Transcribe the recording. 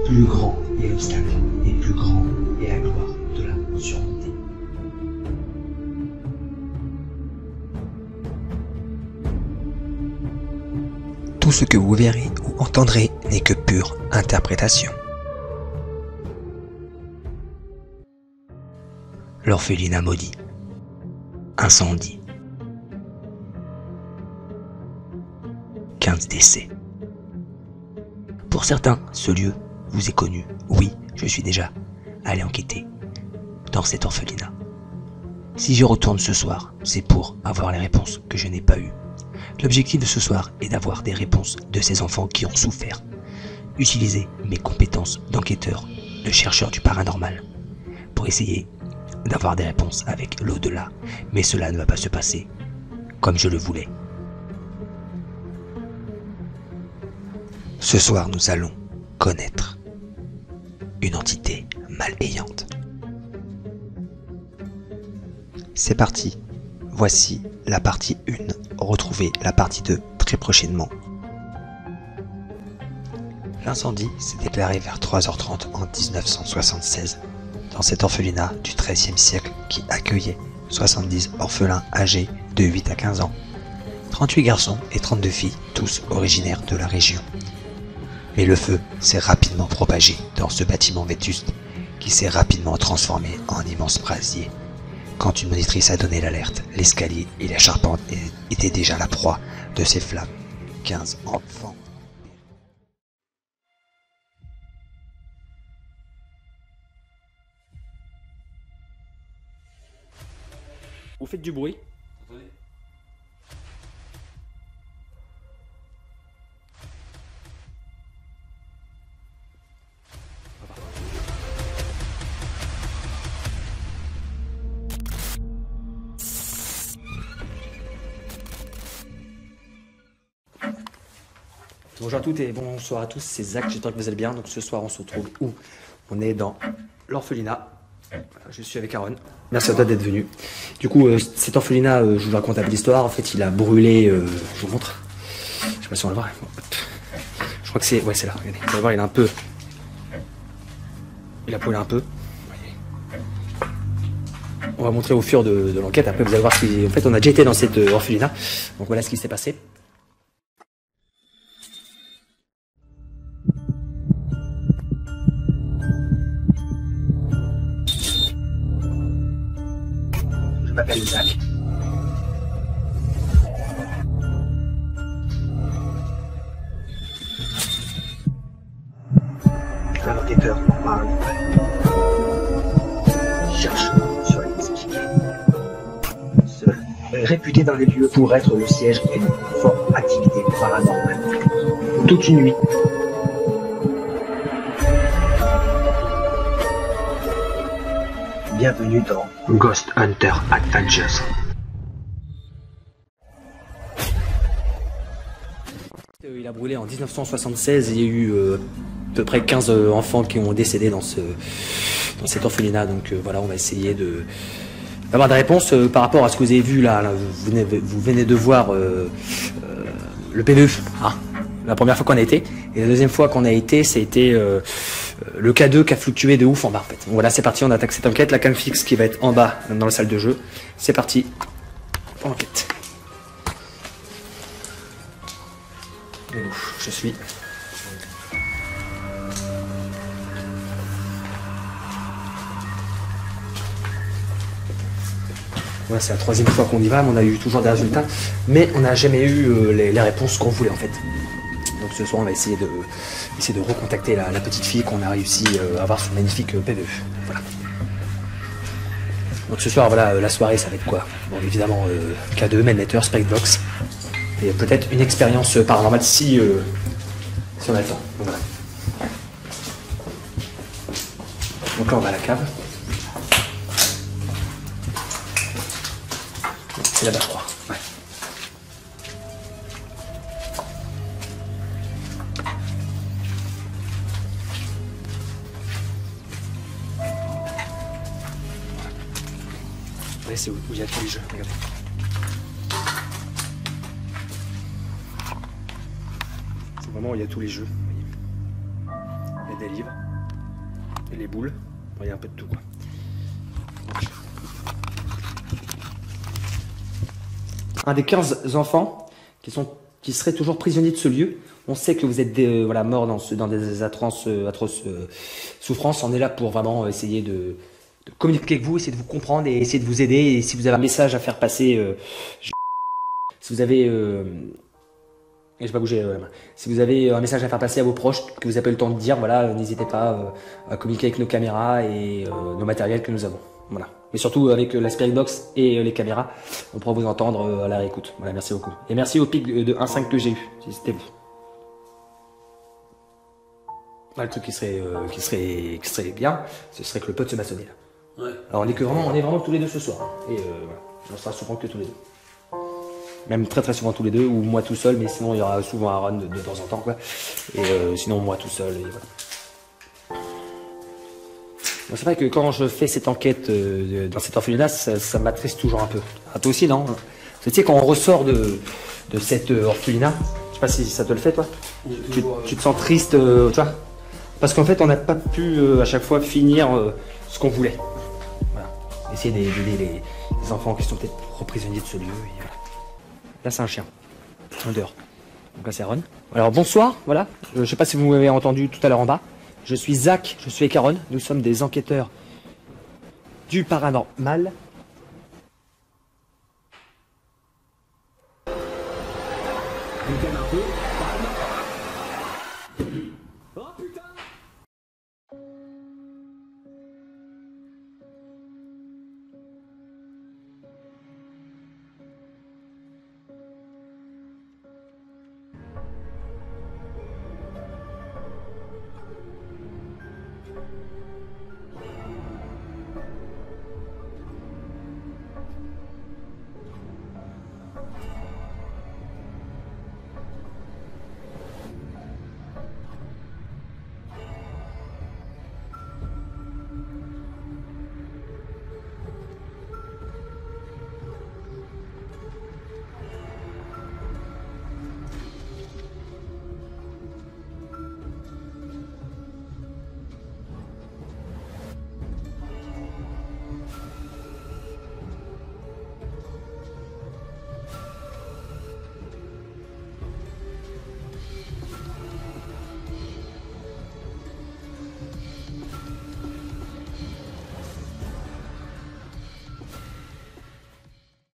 Plus grand est l'obstacle, et plus grand est la gloire de la surmonter. Tout ce que vous verrez ou entendrez n'est que pure interprétation. L'orphelinat maudit. Incendie. 15 décès. Pour certains, ce lieu vous est connu. Oui, je suis déjà allé enquêter dans cet orphelinat. Si je retourne ce soir, c'est pour avoir les réponses que je n'ai pas eues. L'objectif de ce soir est d'avoir des réponses de ces enfants qui ont souffert. Utiliser mes compétences d'enquêteur, de chercheur du paranormal, pour essayer d'avoir des réponses avec l'au-delà. Mais cela ne va pas se passer comme je le voulais. Ce soir, nous allons connaître une entité malveillante. C'est parti. Voici la partie 1. Retrouvez la partie 2 très prochainement. L'incendie s'est déclaré vers 3h30 en 1976 dans cet orphelinat du XIIIe siècle qui accueillait 70 orphelins âgés de 8 à 15 ans. 38 garçons et 32 filles, tous originaires de la région. Mais le feu s'est rapidement propagé dans ce bâtiment vétuste qui s'est rapidement transformé en immense brasier. Quand une monitrice a donné l'alerte, l'escalier et la charpente étaient déjà la proie de ces flammes. 15 enfants. Vous faites du bruit? Attendez. Bonjour à toutes et bonsoir à tous, c'est Zach, j'espère que vous allez bien. Donc ce soir on se retrouve où? On est dans l'orphelinat. Voilà, je suis avec Aaron. Merci à toi d'être venu. Du coup, cet orphelinat, je vous raconte un peu l'histoire. En fait, il a brûlé. Je vous montre. Je sais pas si on va le voir. Je crois que c'est. Ouais, c'est là. Regardez. Vous allez voir, il a un peu. Il a brûlé un peu. On va montrer au fur de l'enquête. Après, vous allez voir si. En fait, on a déjà été dans cet orphelinat. Donc voilà ce qui s'est passé. Je m'appelle Zach. Je suis un enquêteur paranormal. Je cherche sur les psychiques. Seul, réputé dans les lieux pour être le siège et une forte activité paranormale. Toute une nuit. Bienvenue dans Ghost Hunter Adventures. Il a brûlé en 1976, il y a eu à peu près 15 enfants qui ont décédé dans cet orphelinat. Donc voilà, on va essayer d'avoir des réponses par rapport à ce que vous avez vu là. Vous venez de voir le PVE, la première fois qu'on a été. Et la deuxième fois qu'on a été, c'était le K2 qui a fluctué de ouf en bas en fait. Donc voilà, c'est parti, on attaque cette enquête. La cam fixe qui va être en bas dans la salle de jeu. C'est parti pour l'enquête. Je suis. Voilà, c'est la troisième fois qu'on y va, mais on a eu toujours des résultats, mais on n'a jamais eu les réponses qu'on voulait en fait. Donc ce soir, on va essayer de recontacter la petite fille qu'on a réussi à avoir sur le magnifique PVE. Voilà. Donc ce soir, voilà, la soirée, ça va être quoi? Bon, évidemment, K2, Manletter, Spikebox, et peut-être une expérience paranormale si on a le temps. Donc, voilà. Donc là, on va à la cave. C'est là-bas, je crois. Ouais. Ouais, c'est où il y a tous les jeux, regardez. C'est vraiment où il y a tous les jeux. Il y a des livres, et les boules, il y a un peu de tout quoi. Donc, un des 15 enfants qui seraient toujours prisonniers de ce lieu. On sait que vous êtes voilà, morts dans des atroces souffrances. On est là pour vraiment essayer de communiquer avec vous, essayer de vous comprendre et essayer de vous aider. Et si vous avez un message à faire passer, si vous avez... je vais pas bouger la main. Si vous avez un message à faire passer à vos proches que vous n'avez pas eu le temps de dire, voilà, n'hésitez pas à communiquer avec nos caméras et nos matériels que nous avons. Voilà. Mais surtout avec la Spirit Box et les caméras, on pourra vous entendre à la réécoute. Voilà, merci beaucoup. Et merci au pic de 1.5 que j'ai eu, si c'était vous. Voilà, le truc qui serait bien, ce serait que le pote se maçonnait là. Ouais. Alors on est vraiment tous les deux ce soir. Hein. Et voilà, on sera souvent que tous les deux. Même très souvent tous les deux, ou moi tout seul, mais sinon il y aura souvent un run de temps en temps quoi. Et sinon moi tout seul, et voilà. C'est vrai que quand je fais cette enquête dans cet orphelinat, ça m'attriste toujours un peu. Ah, toi aussi, non? Parce que tu sais, quand on ressort de cet orphelinat, je sais pas si ça te le fait, toi, tu te sens triste, tu vois? Parce qu'en fait, on n'a pas pu à chaque fois finir ce qu'on voulait. Voilà. Essayer d'aider les enfants qui sont peut-être prisonniers de ce lieu. Et voilà. Là, c'est un chien. En dehors. Donc là, c'est Aaron. Alors, bonsoir, voilà. Je sais pas si vous m'avez entendu tout à l'heure en bas. Je suis Zach, je suis avec Aaron, nous sommes des enquêteurs du paranormal